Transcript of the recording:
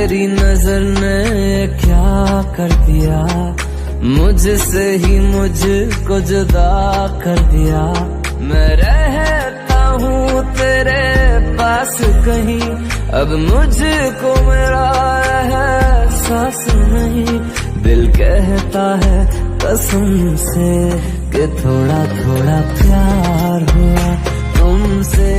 तेरी नजर ने क्या कर दिया, मुझसे ही मुझको जुदा कर दिया। मैं रहता हूँ तेरे पास कहीं, अब मुझको मेरा एहसास नहीं। दिल कहता है कसम से कि थोड़ा थोड़ा प्यार हुआ तुमसे।